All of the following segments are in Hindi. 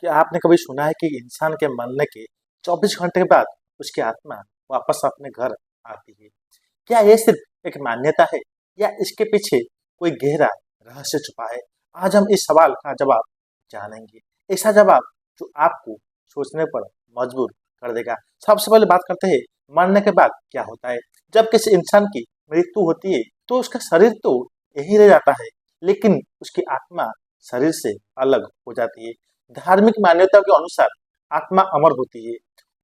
क्या आपने कभी सुना है कि इंसान के मरने के 24 घंटे के बाद उसकी आत्मा वापस अपने घर आती है? क्या ये सिर्फ एक मान्यता है या इसके पीछे कोई गहरा रहस्य छुपा है? आज हम इस सवाल का जवाब जानेंगे। ऐसा जवाब जो आपको सोचने पर मजबूर कर देगा। सबसे पहले बात करते हैं मरने के बाद क्या होता है। जब किसी इंसान की मृत्यु होती है तो उसका शरीर तो यही रह जाता है, लेकिन उसकी आत्मा शरीर से अलग हो जाती है। धार्मिक मान्यताओं के अनुसार आत्मा अमर होती है,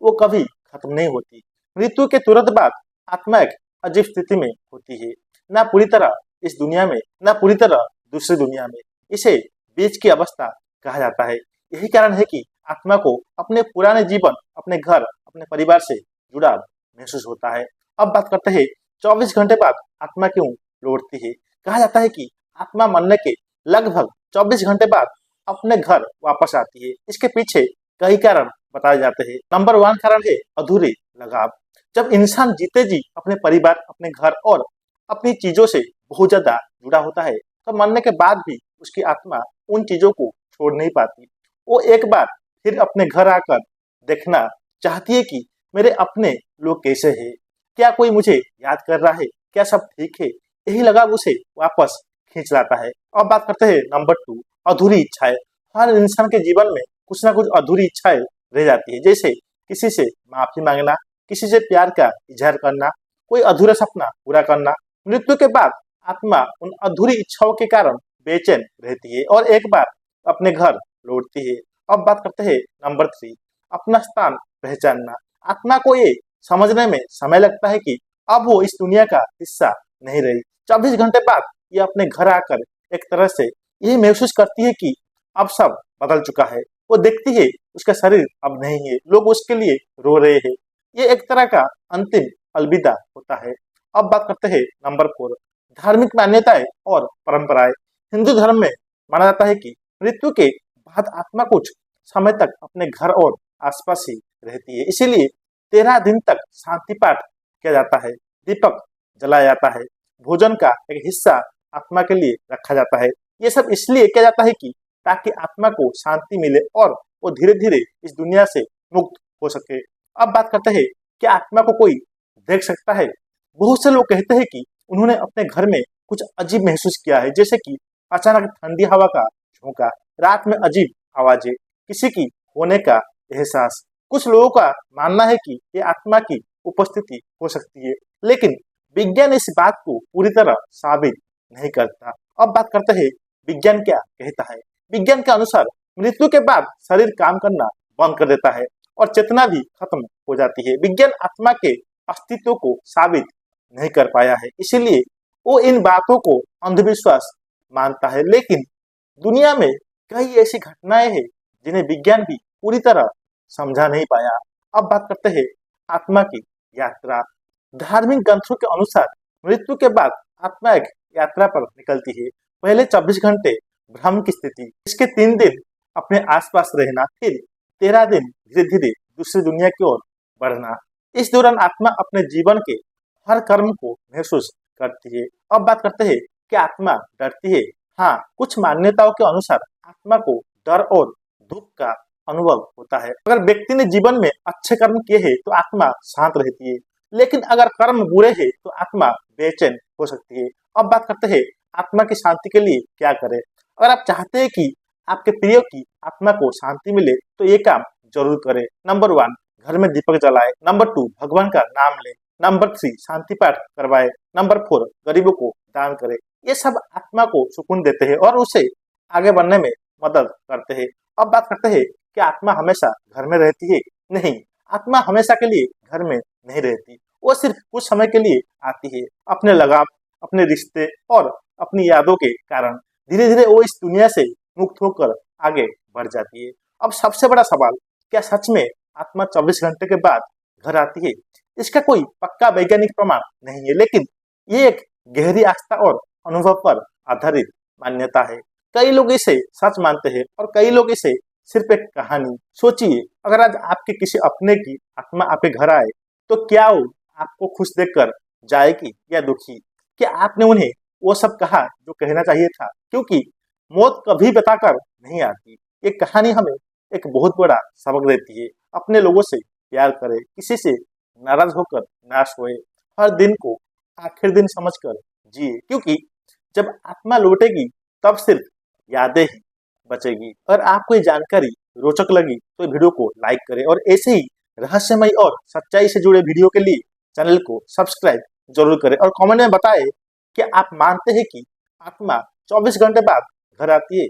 वो कभी खत्म नहीं होती। मृत्यु के तुरंत बाद आत्मा एक अजीब स्थिति में होती है, ना पूरी तरह इस दुनिया में, ना पूरी तरह दूसरी दुनिया में। इसे बीच की अवस्था कहा जाता है। यही कारण है कि आत्मा को अपने पुराने जीवन, अपने घर, अपने परिवार से जुड़ाव महसूस होता है। अब बात करते हैं 24 घंटे बाद आत्मा क्यों लौटती है। कहा जाता है कि आत्मा मरने के लगभग 24 घंटे बाद अपने घर वापस आती है। इसके पीछे कई कारण बताए जाते हैं। नंबर 1 कारण है अधूरे लगाव। जब इंसान जीते जी अपने परिवार, अपने घर और अपनी चीजों से बहुत ज्यादा जुड़ा होता है, तो मरने के बाद भी उसकी आत्मा उन चीजों को छोड़ नहीं पाती। वो एक बार फिर अपने घर आकर देखना चाहती है कि मेरे अपने लोग कैसे हैं, क्या कोई मुझे याद कर रहा है, क्या सब ठीक है। यही लगाव उसे वापस खींच लाता है। अब बात करते हैं नंबर 2, अधूरी इच्छाएं। हर इंसान के जीवन में कुछ ना कुछ अधूरी इच्छाएं रह जाती है, जैसे किसी से माफी मांगना, किसी से प्यार का इजहार करना, कोई अधूरा सपना पूरा करना। मृत्यु के बाद आत्मा उन अधूरी इच्छाओं के कारण बेचैन रहती है और एक बार अपने घर लौटती है। अब बात करते हैं नंबर 3, अपना स्थान पहचानना। आत्मा को ये समझने में समय लगता है कि अब वो इस दुनिया का हिस्सा नहीं रही। 24 घंटे बाद ये अपने घर आकर एक तरह से ये महसूस करती है कि अब सब बदल चुका है। वो देखती है उसका शरीर अब नहीं है, लोग उसके लिए रो रहे हैं। ये एक तरह का अंतिम अलविदा होता है। अब बात करते हैं नंबर 4, धार्मिक मान्यताएं और परंपराएं। हिंदू धर्म में माना जाता है कि मृत्यु के बाद आत्मा कुछ समय तक अपने घर और आसपास ही रहती है। इसीलिए 13 दिन तक शांति पाठ किया जाता है, दीपक जलाया जाता है, भोजन का एक हिस्सा आत्मा के लिए रखा जाता है। ये सब इसलिए किया जाता है कि ताकि आत्मा को शांति मिले और वो धीरे धीरे इस दुनिया से मुक्त हो सके। अब बात करते हैं कि आत्मा को कोई देख सकता है। बहुत से लोग कहते हैं कि उन्होंने अपने घर में कुछ अजीब महसूस किया है, जैसे कि अचानक ठंडी हवा का झोंका, रात में अजीब आवाजें, किसी की होने का एहसास। कुछ लोगों का मानना है कि ये आत्मा की उपस्थिति हो सकती है, लेकिन विज्ञान इस बात को पूरी तरह साबित नहीं करता। अब बात करते हैं विज्ञान क्या कहता है। विज्ञान के अनुसार मृत्यु के बाद शरीर काम करना बंद कर देता है और चेतना भी खत्म हो जाती है। विज्ञान आत्मा के अस्तित्व को साबित नहीं कर पाया है, इसीलिए वो इन बातों को अंधविश्वास मानता है। लेकिन दुनिया में कई ऐसी घटनाएं हैं जिन्हें विज्ञान भी पूरी तरह समझा नहीं पाया। अब बात करते हैं आत्मा की यात्रा। धार्मिक ग्रंथों के अनुसार मृत्यु के बाद आत्मा एक यात्रा पर निकलती है। पहले 24 घंटे भ्रम की स्थिति, इसके 3 दिन अपने आसपास रहना, फिर 13 दिन धीरे धीरे दूसरी दुनिया की ओर बढ़ना। इस दौरान आत्मा अपने जीवन के हर कर्म को महसूस करती है। अब बात करते हैं कि आत्मा डरती है। हाँ, कुछ मान्यताओं के अनुसार आत्मा को डर और दुख का अनुभव होता है। अगर व्यक्ति ने जीवन में अच्छे कर्म किए हैं तो आत्मा शांत रहती है, लेकिन अगर कर्म बुरे हैं तो आत्मा बेचैन हो सकती है। अब बात करते हैं आत्मा की शांति के लिए क्या करें। अगर आप चाहते हैं कि आपके प्रिय की आत्मा को शांति मिले तो ये काम जरूर करें। नंबर 1, घर में दीपक जलाए। नंबर 2, भगवान का नाम ले। नंबर 3, शांति पाठ करवाए। नंबर 4, गरीबों को दान करे। ये सब आत्मा को सुकून देते हैं और उसे आगे बढ़ने में मदद करते हैं। अब बात करते हैं कि आत्मा हमेशा घर में रहती है। नहीं, आत्मा हमेशा के लिए घर में नहीं रहती। वो सिर्फ कुछ समय के लिए आती है। अपने लगाव, अपने रिश्ते और अपनी यादों के कारण धीरे धीरे वो इस दुनिया से मुक्त होकर आगे बढ़ जाती है। अब सबसे बड़ा सवाल, क्या सच में आत्मा 24 घंटे के बाद घर आती है? इसका कोई पक्का वैज्ञानिक प्रमाण नहीं है, लेकिन ये एक गहरी आस्था और अनुभव पर आधारित मान्यता है। कई लोग इसे सच मानते हैं और कई लोग इसे सिर्फ एक कहानी। सोचिए, अगर आज आपके किसी अपने की आत्मा आपके घर आए तो क्या वो आपको खुश देखकर जाएगी या दुखी? क्या आपने उन्हें वो सब कहा जो कहना चाहिए था? क्योंकि मौत कभी बताकर नहीं आती। ये कहानी हमें एक बहुत बड़ा सबक देती है। अपने लोगों से प्यार करें, किसी से नाराज होकर ना सोए, हर दिन को आखिर दिन समझकर जिए, क्योंकि जब आत्मा लौटेगी तब सिर्फ यादें ही बचेगी। अगर आपको ये जानकारी रोचक लगी तो वीडियो को लाइक करें और ऐसे ही रहस्यमय और सच्चाई से जुड़े वीडियो के लिए चैनल को सब्सक्राइब जरूर करें और कमेंट में बताएं कि आप मानते हैं कि आत्मा 24 घंटे बाद घर आती है